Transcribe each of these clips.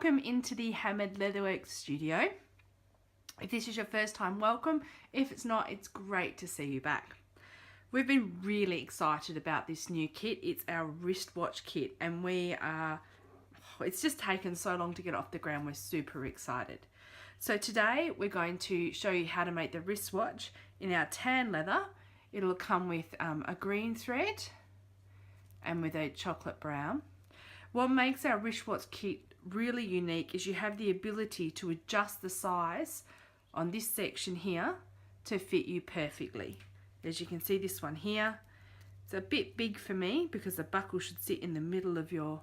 welcome into the Hammered Leatherworks studio. If this is your first time, welcome. If it's not, it's great to see you back. We've been really excited about this new kit. It's our wristwatch kit, and it's just taken so long to get off the ground. We're super excited. So today we're going to show you how to make the wristwatch in our tan leather. It'll come with a green thread and with a chocolate brown. What makes our wristwatch kit really unique is you have the ability to adjust the size on this section here to fit you perfectly. As you can see, this one here, it's a bit big for me because the buckle should sit in the middle of your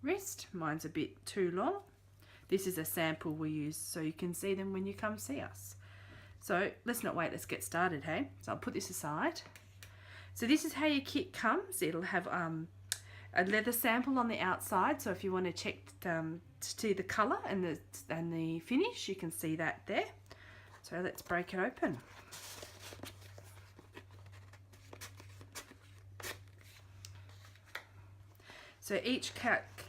wrist. Mine's a bit too long. This is a sample we use so you can see them when you come see us. So let's not wait, let's get started, hey? So I'll put this aside. So this is how your kit comes. It'll have a leather sample on the outside, so if you want to check to see the colour and the finish, you can see that there. So let's break it open. So each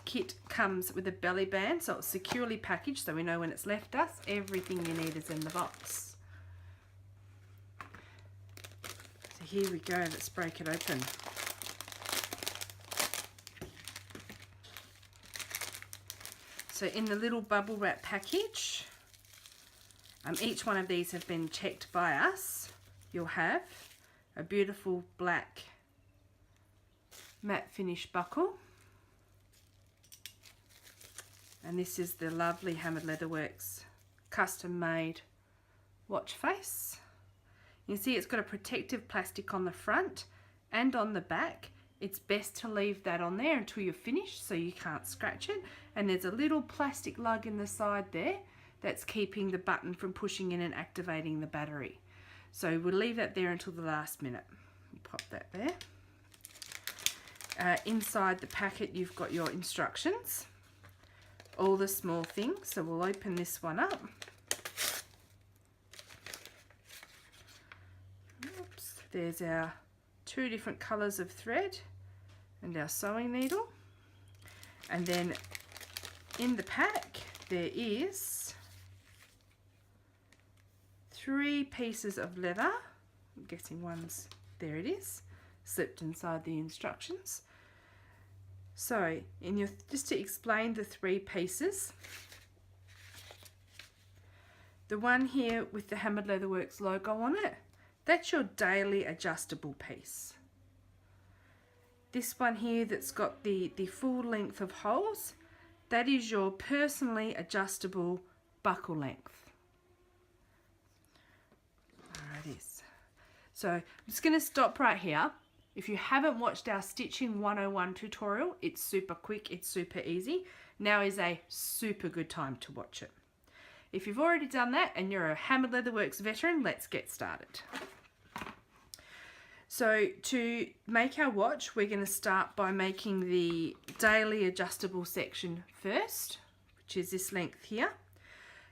kit comes with a belly band, so it's securely packaged, so we know when it's left us. Everything you need is in the box. So here we go, let's break it open. So in the little bubble wrap package, each one of these have been checked by us. You'll have a beautiful black matte finish buckle. And this is the lovely Hammered Leatherworks custom made watch face. You can see it's got a protective plastic on the front and on the back. It's best to leave that on there until you're finished so you can't scratch it. And there's a little plastic lug in the side there that's keeping the button from pushing in and activating the battery. So we'll leave that there until the last minute. Pop that there. Inside the packet you've got your instructions, all the small things. So we'll open this one up. Oops. There's our 2 different colours of thread and our sewing needle, and then in the pack there is 3 pieces of leather. I'm guessing one's, there it is, slipped inside the instructions. So just to explain the 3 pieces, the one here with the Hammered Leatherworks logo on it, that's your daily adjustable piece. This one here that's got the full length of holes, that is your personally adjustable buckle length. Alrighty. So I'm just going to stop right here. If you haven't watched our Stitching 101 tutorial, it's super quick, it's super easy. Now is a super good time to watch it. If you've already done that and you're a Hammered Leatherworks veteran, let's get started. So to make our watch, we're going to start by making the daily adjustable section first, which is this length here.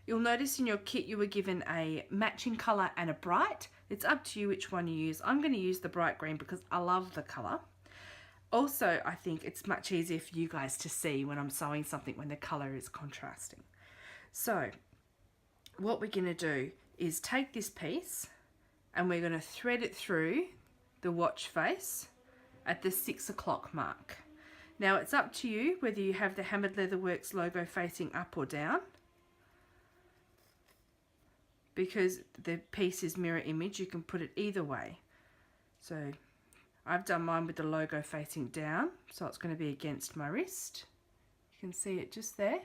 You'll notice in your kit you were given a matching colour and a bright. It's up to you which one you use. I'm going to use the bright green because I love the colour. Also, I think it's much easier for you guys to see when I'm sewing something when the colour is contrasting. So what we're going to do is take this piece and we're going to thread it through the watch face at the 6 o'clock mark. Now it's up to you whether you have the Hammered Leatherworks logo facing up or down. Because the piece is mirror image, you can put it either way. So I've done mine with the logo facing down, so it's going to be against my wrist. You can see it just there.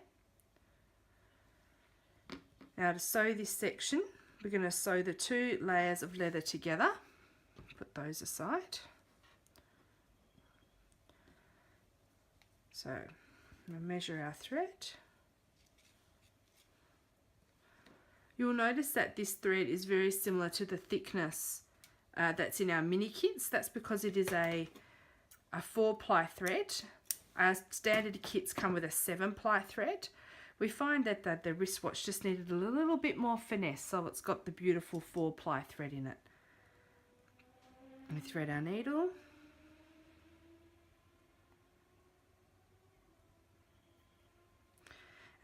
Now to sew this section, we're going to sew the 2 layers of leather together. Put those aside. So I'm going to measure our thread. You'll notice that this thread is very similar to the thickness that's in our mini kits. That's because it is a 4-ply thread. Our standard kits come with a 7-ply thread. We find that the wristwatch just needed a little bit more finesse, so it's got the beautiful 4-ply thread in it. We thread our needle.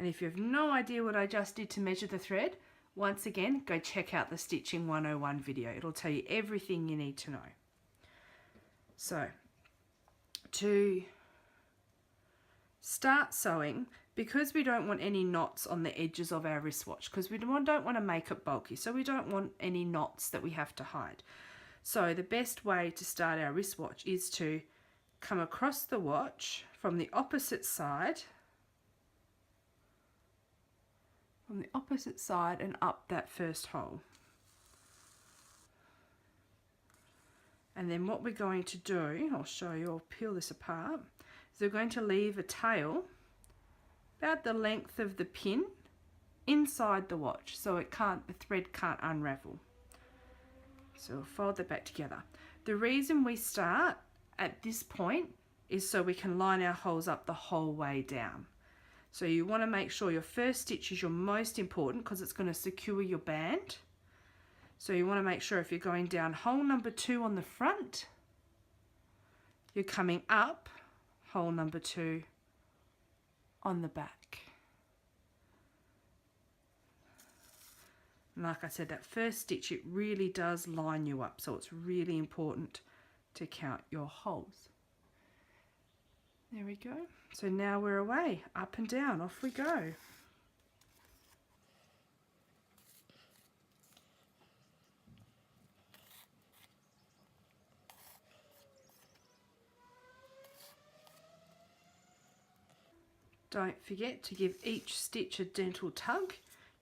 And if you have no idea what I just did to measure the thread, once again, go check out the Stitching 101 video. It'll tell you everything you need to know. So, to start sewing, because we don't want any knots on the edges of our wristwatch, because we don't want to make it bulky, so we don't want any knots that we have to hide. So the best way to start our wristwatch is to come across the watch from the opposite side, and up that first hole. And then what we're going to do, I'll show you, I'll peel this apart, is we're going to leave a tail about the length of the pin inside the watch, so the thread can't unravel. So we'll fold that back together. The reason we start at this point is so we can line our holes up the whole way down. So you want to make sure your first stitch is your most important, because it's going to secure your band. So you want to make sure if you're going down hole number 2 on the front, you're coming up hole number 2 on the back. And like I said, that first stitch, it really does line you up, so it's really important to count your holes. There we go. So now we're away, up and down, off we go. Don't forget to give each stitch a gentle tug.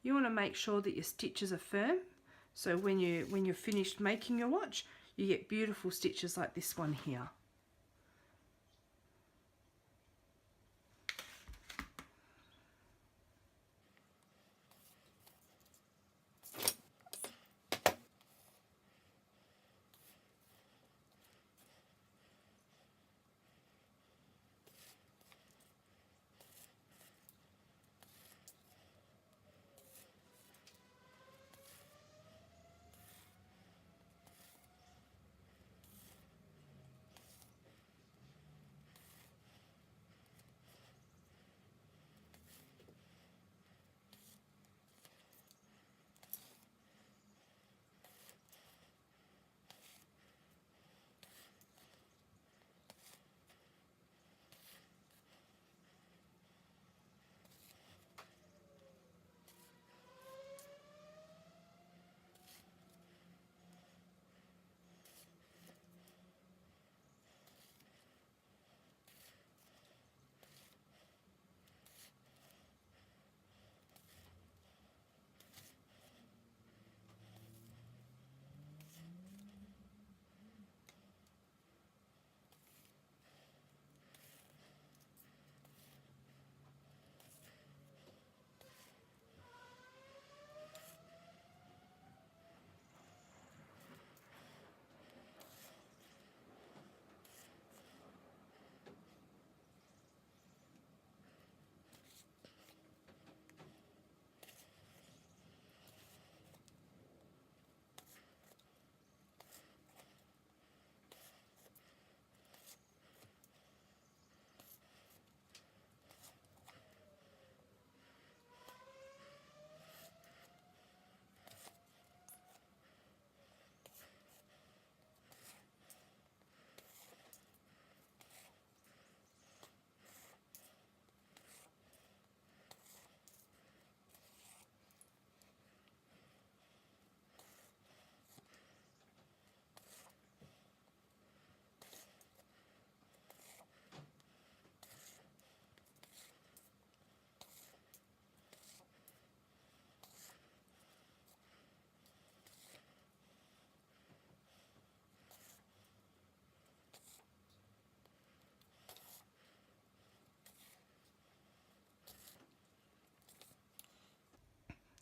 You want to make sure that your stitches are firm, so when you're finished making your watch, you get beautiful stitches like this one here.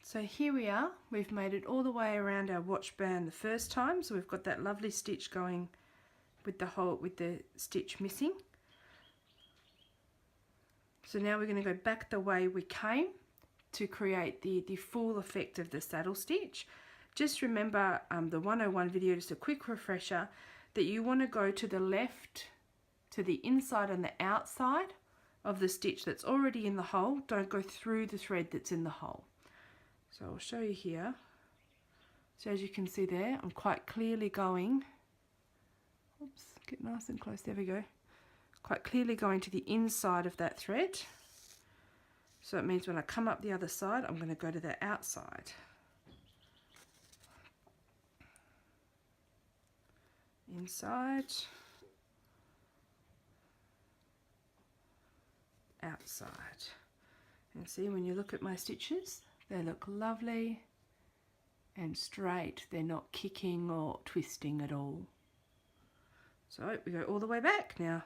So here we are, we've made it all the way around our watch band the first time, so we've got that lovely stitch going with the stitch missing. So now we're going to go back the way we came to create the full effect of the saddle stitch. Just remember the 101 video, just a quick refresher, that you want to go to the left, to the inside and the outside of the stitch that's already in the hole. Don't go through the thread that's in the hole. So I'll show you here. So as you can see there, I'm quite clearly going, oops, get nice and close, there we go. Quite clearly going to the inside of that thread. So it means when I come up the other side, I'm going to go to the outside. Inside, outside. And see, when you look at my stitches, they look lovely and straight. They're not kicking or twisting at all. So we go all the way back now.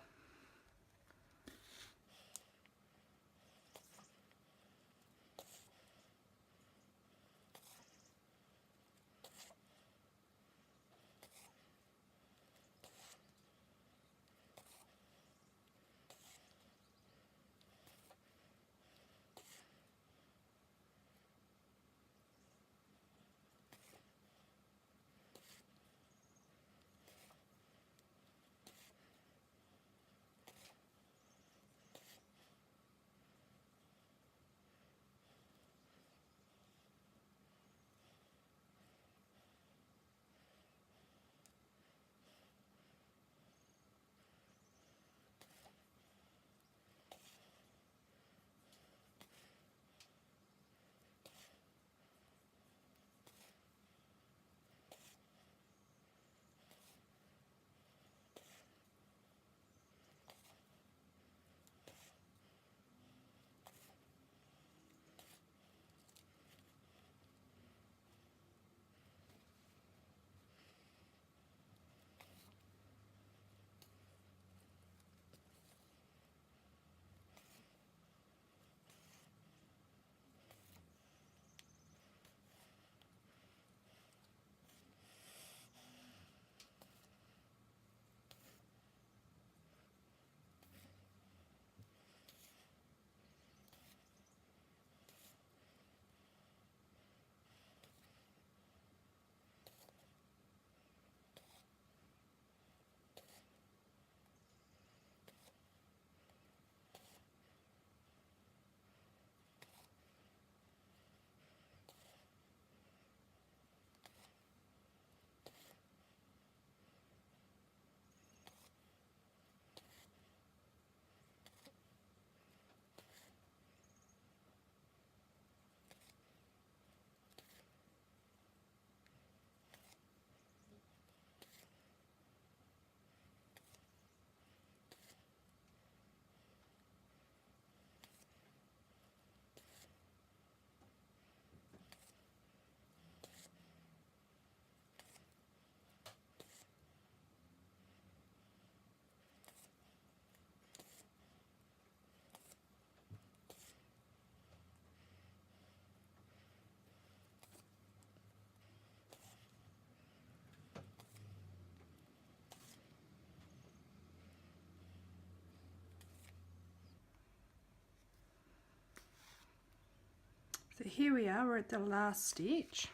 So here we are, we're at the last stitch.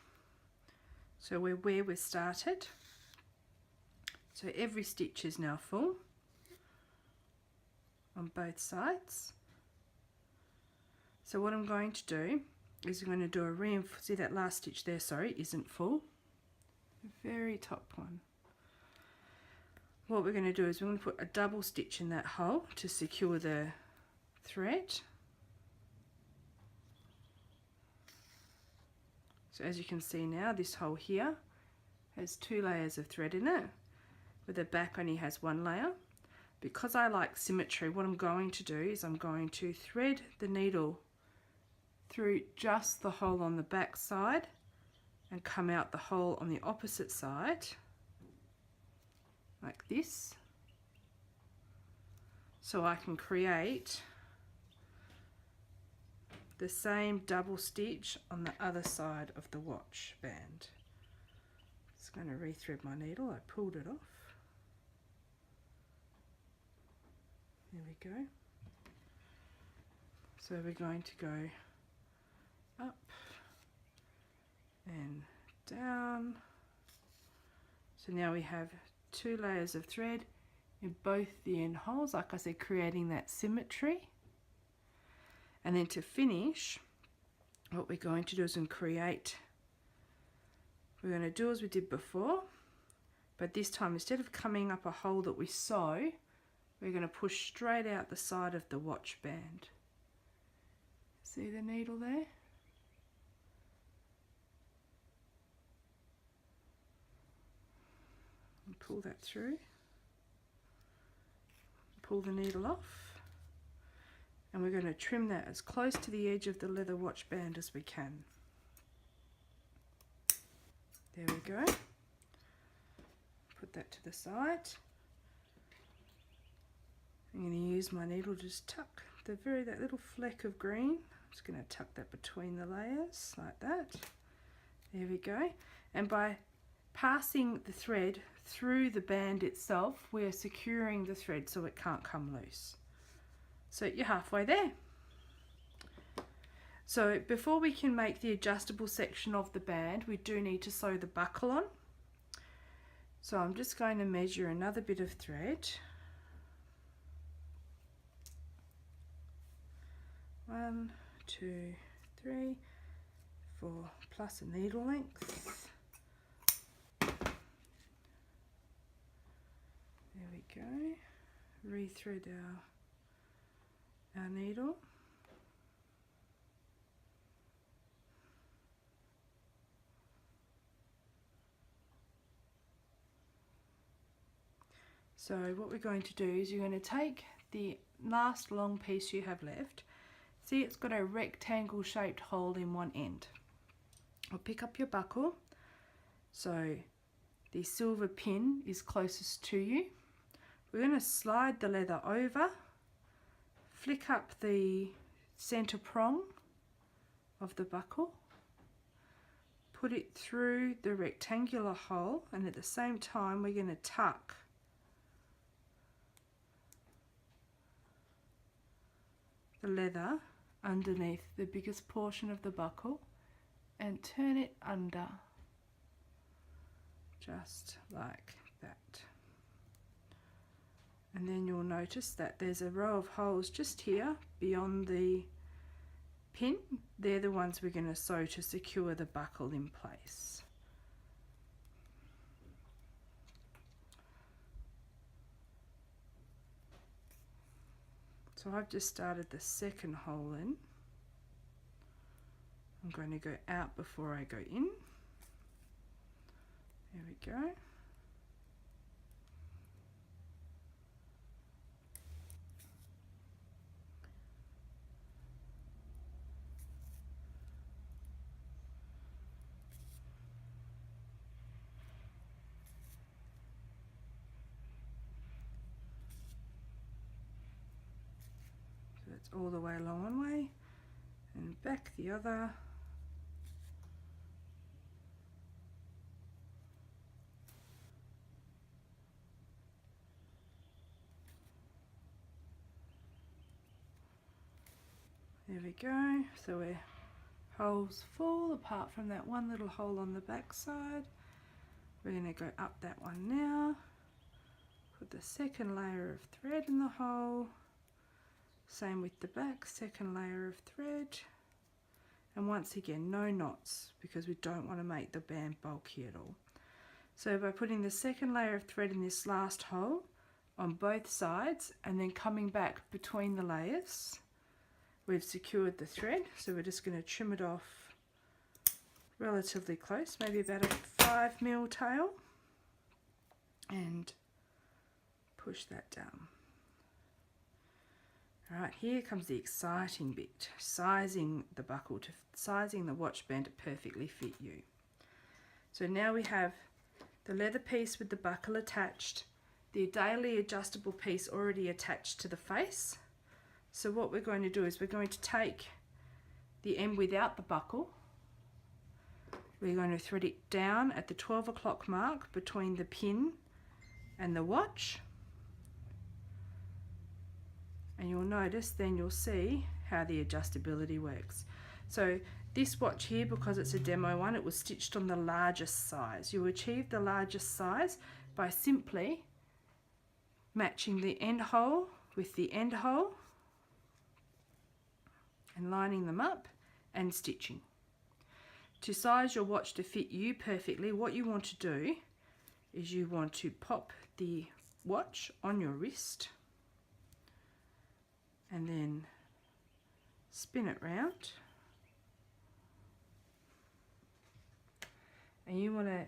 So we're where we started. So every stitch is now full on both sides. So what I'm going to do is I'm going to do a reinforce. See that last stitch there, sorry, isn't full. The very top one. What we're going to do is we're going to put a double stitch in that hole to secure the thread. So as you can see now, this hole here has 2 layers of thread in it, where the back only has 1 layer. Because I like symmetry, what I'm going to do is I'm going to thread the needle through just the hole on the back side and come out the hole on the opposite side, like this, so I can create the same double stitch on the other side of the watch band. Just going to rethread my needle. I pulled it off. There we go. So we're going to go up and down. So now we have 2 layers of thread in both the end holes, like I said, creating that symmetry. And then to finish, what we're going to do is we're going to do as we did before, but this time instead of coming up a hole that we sew, we're going to push straight out the side of the watch band. See the needle there? And pull that through. Pull the needle off. And we're going to trim that as close to the edge of the leather watch band as we can. There we go. Put that to the side. I'm going to use my needle to just tuck that little fleck of green. I'm just going to tuck that between the layers like that. There we go. And by passing the thread through the band itself, we're securing the thread so it can't come loose. So you're halfway there. So before we can make the adjustable section of the band, we do need to sew the buckle on. So I'm just going to measure another bit of thread. 1, 2, 3, 4, plus a needle length. There we go. Rethread our needle. So what we're going to do is you're going to take the last long piece you have left. See, it's got a rectangle shaped hole in one end. I'll pick up your buckle. So the silver pin is closest to you. We're going to slide the leather over, flick up the center prong of the buckle, put it through the rectangular hole, and at the same time we're going to tuck the leather underneath the biggest portion of the buckle and turn it under, just like that. And then you'll notice that there's a row of holes just here beyond the pin. They're the ones we're going to sew to secure the buckle in place. So I've just started the second hole in. I'm going to go out before I go in. There we go. So that's all the way along one way and back the other. There we go. So we're holes full apart from that one little hole on the back side. We're going to go up that one now. Put the second layer of thread in the hole. Same with the back, second layer of thread. And once again, no knots because we don't want to make the band bulky at all. So by putting the second layer of thread in this last hole on both sides and then coming back between the layers, we've secured the thread. So we're just going to trim it off relatively close, maybe about a 5mm tail, and push that down. Alright, here comes the exciting bit, sizing the buckle, sizing the watch band to perfectly fit you. So now we have the leather piece with the buckle attached, the daily adjustable piece already attached to the face. So what we're going to do is we're going to take the end without the buckle, we're going to thread it down at the 12 o'clock mark between the pin and the watch. And you'll notice, then you'll see how the adjustability works. So this watch here, because it's a demo one, it was stitched on the largest size. You achieve the largest size by simply matching the end hole with the end hole and lining them up and stitching. To size your watch to fit you perfectly, what you want to do is you want to pop the watch on your wrist and then spin it round, and you want to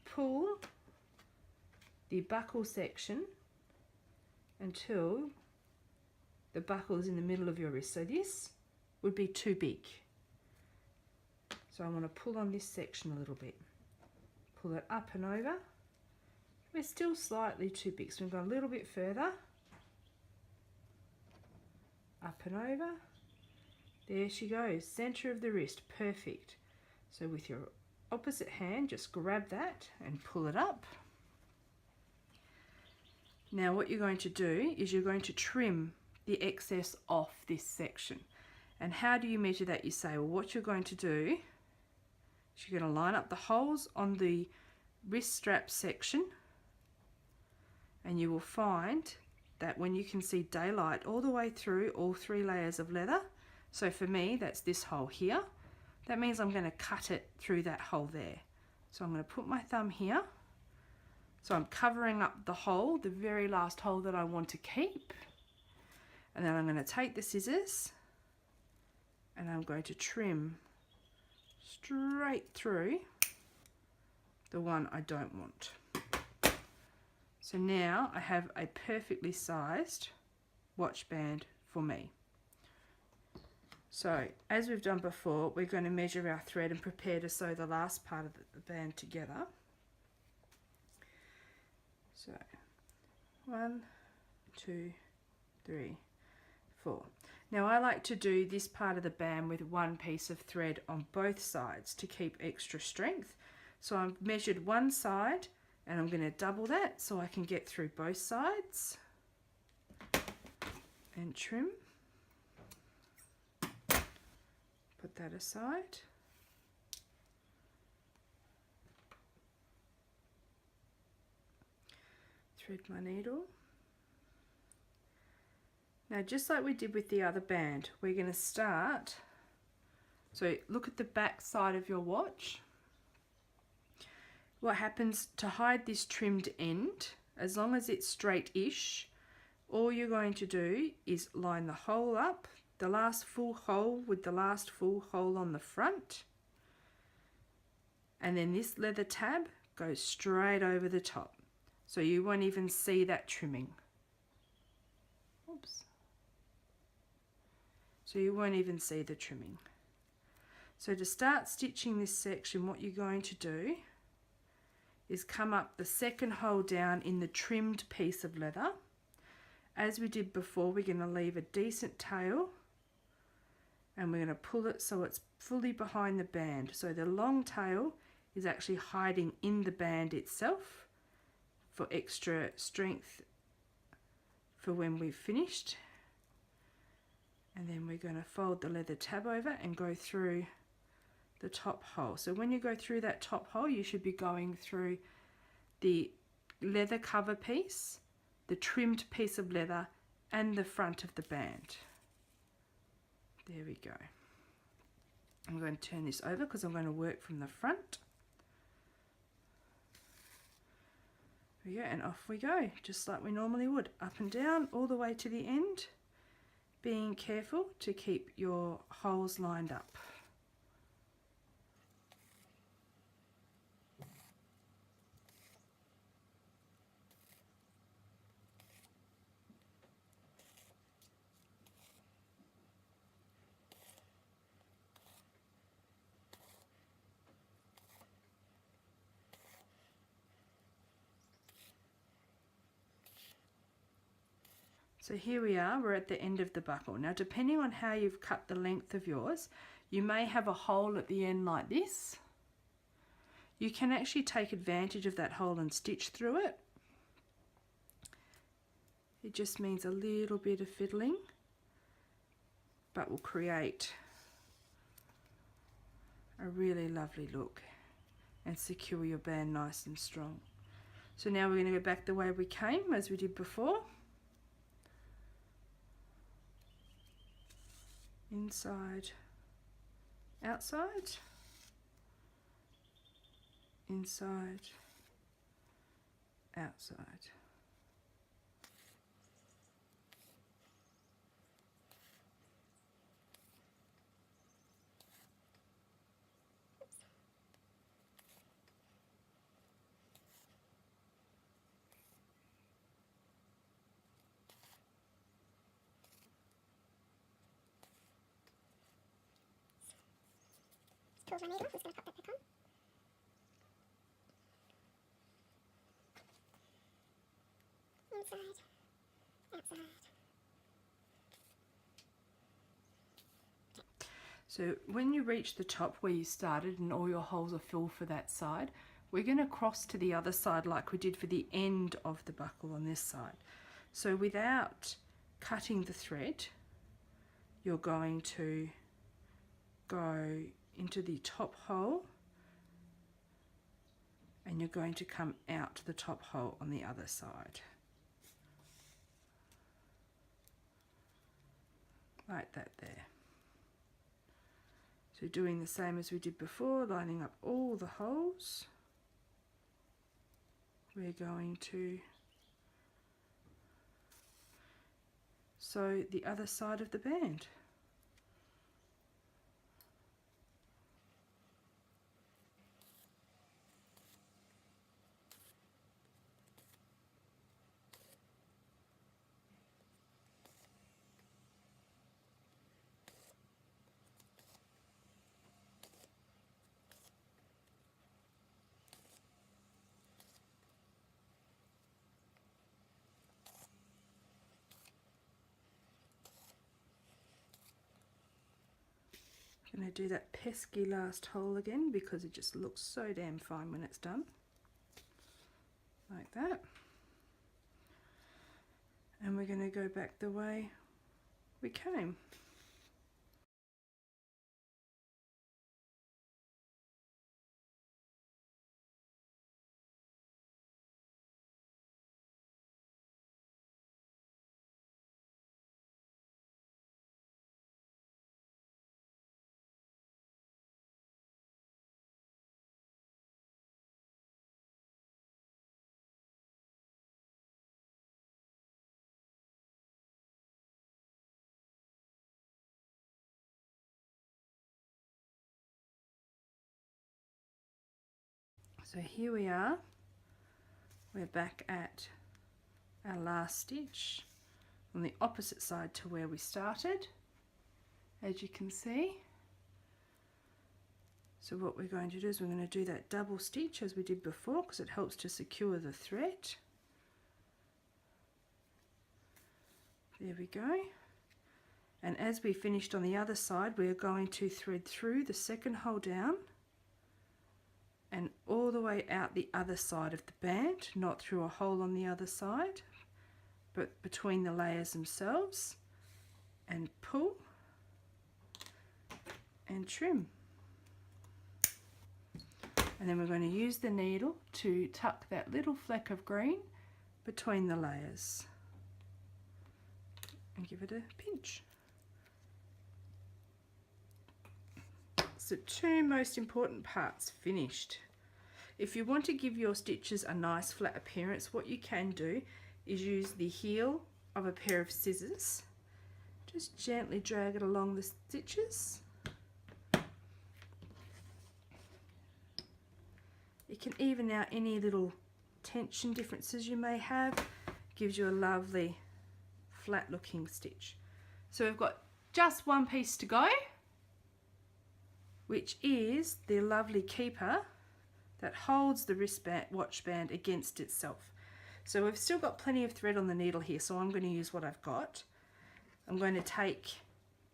pull the buckle section until the buckle is in the middle of your wrist. So this would be too big. So I want to pull on this section a little bit. Pull it up and over. We're still slightly too big, so we've got a little bit further. Up and over. There she goes, center of the wrist, perfect. So with your opposite hand, just grab that and pull it up. Now what you're going to do is you're going to trim the excess off this section. And how do you measure that? You say, well, what you're going to do is you're going to line up the holes on the wrist strap section, and you will find that when you can see daylight all the way through all 3 layers of leather, so for me that's this hole here, that means I'm going to cut it through that hole there. So I'm going to put my thumb here, so I'm covering up the hole, the very last hole that I want to keep, and then I'm going to take the scissors and I'm going to trim straight through the one I don't want. So now I have a perfectly sized watch band for me. So as we've done before, we're going to measure our thread and prepare to sew the last part of the band together. So 1, 2, 3, 4. Now I like to do this part of the band with one piece of thread on both sides to keep extra strength. So I've measured one side and I'm going to double that so I can get through both sides and trim. Put that aside. Thread my needle. Now just like we did with the other band, we're going to start, so look at the back side of your watch. What happens to hide this trimmed end, as long as it's straight-ish, all you're going to do is line the hole up, the last full hole with the last full hole on the front, and then this leather tab goes straight over the top, so you won't even see that trimming. Oops. So you won't even see the trimming. So to start stitching this section, what you're going to do is come up the second hole down in the trimmed piece of leather. As we did before, we're going to leave a decent tail and we're going to pull it so it's fully behind the band. So the long tail is actually hiding in the band itself for extra strength for when we've finished. And then we're going to fold the leather tab over and go through the top hole. So when you go through that top hole, you should be going through the leather cover piece, the trimmed piece of leather, and the front of the band. There we go. I'm going to turn this over because I'm going to work from the front. There we go, and off we go, just like we normally would, up and down all the way to the end, being careful to keep your holes lined up. So here we are, we're at the end of the buckle. Now depending on how you've cut the length of yours, you may have a hole at the end like this. You can actually take advantage of that hole and stitch through it. It just means a little bit of fiddling, but will create a really lovely look and secure your band nice and strong. So now we're going to go back the way we came as we did before. inside, outside, inside, outside. Pulls my needle. I'm just going to pop that back on. Inside, outside. So when you reach the top where you started and all your holes are filled for that side, we're going to cross to the other side like we did for the end of the buckle on this side. So without cutting the thread, you're going to go into the top hole and you're going to come out to the top hole on the other side. Like that there. So doing the same as we did before, lining up all the holes. We're going to sew the other side of the band. I'm going to do that pesky last hole again because it just looks so damn fine when it's done. Like that. And we're going to go back the way we came. So here we are, we're back at our last stitch on the opposite side to where we started, as you can see. So what we're going to do is we're going to do that double stitch as we did before because it helps to secure the thread. There we go. And as we finished on the other side, we're going to thread through the second hole down and all the way out the other side of the band, not through a hole on the other side, but between the layers themselves, and pull and trim. And then we're going to use the needle to tuck that little fleck of green between the layers and give it a pinch. So two most important parts finished. If you want to give your stitches a nice flat appearance, what you can do is use the heel of a pair of scissors. Just gently drag it along the stitches. It can even out any little tension differences you may have. Gives you a lovely flat looking stitch. So we've got just one piece to go, which is the lovely keeper that holds the wristband, watch band against itself. So we've still got plenty of thread on the needle here, so I'm going to use what I've got. I'm going to take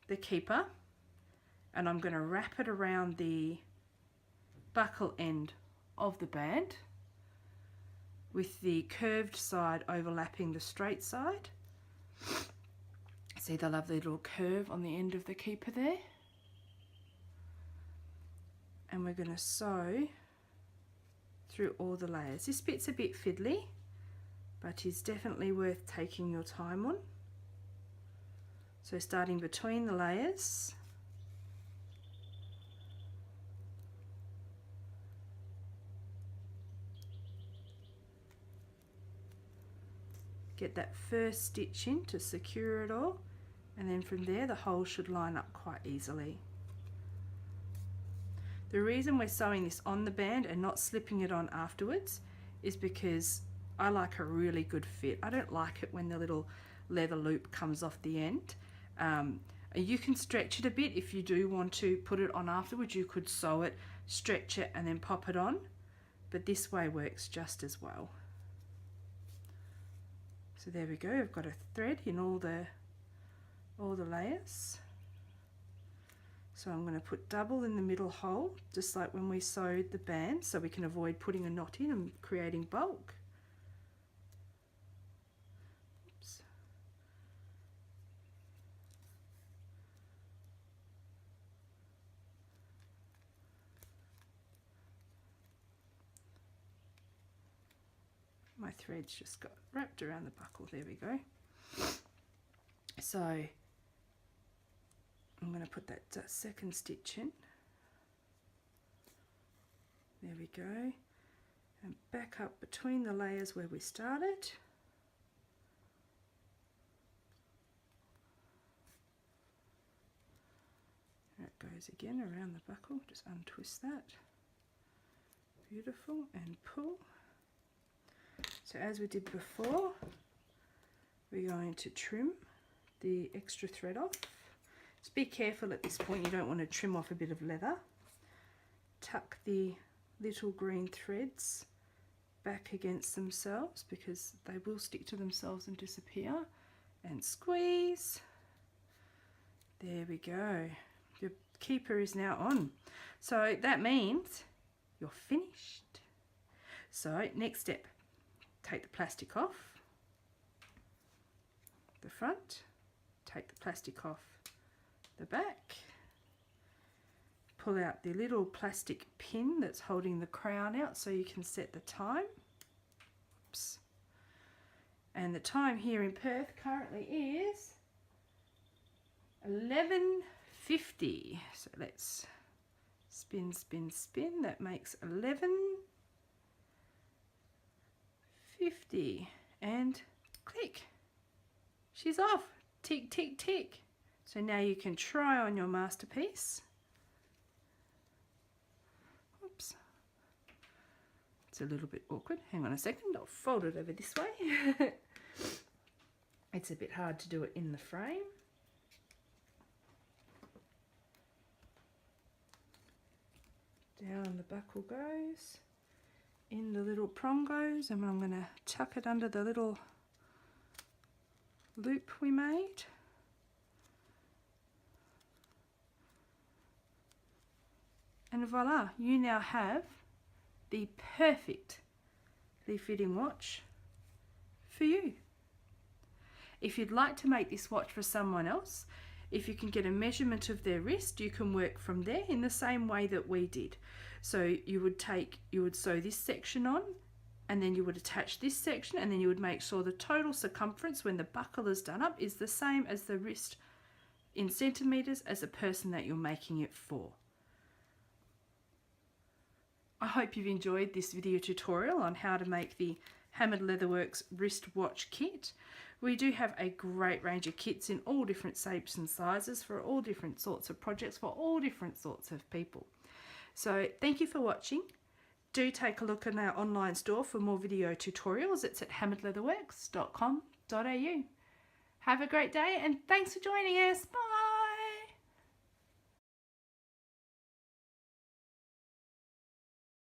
the keeper and I'm going to wrap it around the buckle end of the band with the curved side overlapping the straight side. See the lovely little curve on the end of the keeper there? And we're going to sew through all the layers. This bit's a bit fiddly, but is definitely worth taking your time on. So starting between the layers. Get that first stitch in to secure it all, and then from there the holes should line up quite easily. The reason we're sewing this on the band and not slipping it on afterwards is because I like a really good fit. I don't like it when the little leather loop comes off the end. You can stretch it a bit if you do want to put it on afterwards. You could sew it, stretch it, and then pop it on, but this way works just as well. So there we go, I've got a thread in all the layers. So I'm going to put double in the middle hole, just like when we sewed the band, so we can avoid putting a knot in and creating bulk. Oops. My thread's just got wrapped around the buckle, there we go. So I'm going to put that second stitch in. There we go. And back up between the layers where we started. There it goes again around the buckle, just untwist that. Beautiful, and pull. So as we did before, we're going to trim the extra thread off. Just be careful at this point, you don't want to trim off a bit of leather. Tuck the little green threads back against themselves because they will stick to themselves and disappear, and squeeze. There we go. Your keeper is now on. So that means you're finished. So next step, take the plastic off the front, take the plastic off the back, pull out the little plastic pin that's holding the crown out so you can set the time. Oops. And the time here in Perth currently is 11:50. So let's spin, spin, spin. That makes 11:50. And click. She's off. Tick, tick, tick. So now you can try on your masterpiece. Oops. It's a little bit awkward. Hang on a second. I'll fold it over this way. It's a bit hard to do it in the frame. Down the buckle goes. In the little prong goes, and I'm going to tuck it under the little loop we made. And voila, you now have the perfectly fitting watch for you. If you'd like to make this watch for someone else, if you can get a measurement of their wrist, you can work from there in the same way that we did. So you would sew this section on, and then you would attach this section, and then you would make sure the total circumference when the buckle is done up is the same as the wrist in centimeters as the person that you're making it for. I hope you've enjoyed this video tutorial on how to make the Hammered Leatherworks wristwatch kit. We do have a great range of kits in all different shapes and sizes for all different sorts of projects for all different sorts of people. So thank you for watching. Do take a look at our online store for more video tutorials. It's at hammeredleatherworks.com.au. Have a great day and thanks for joining us. Bye.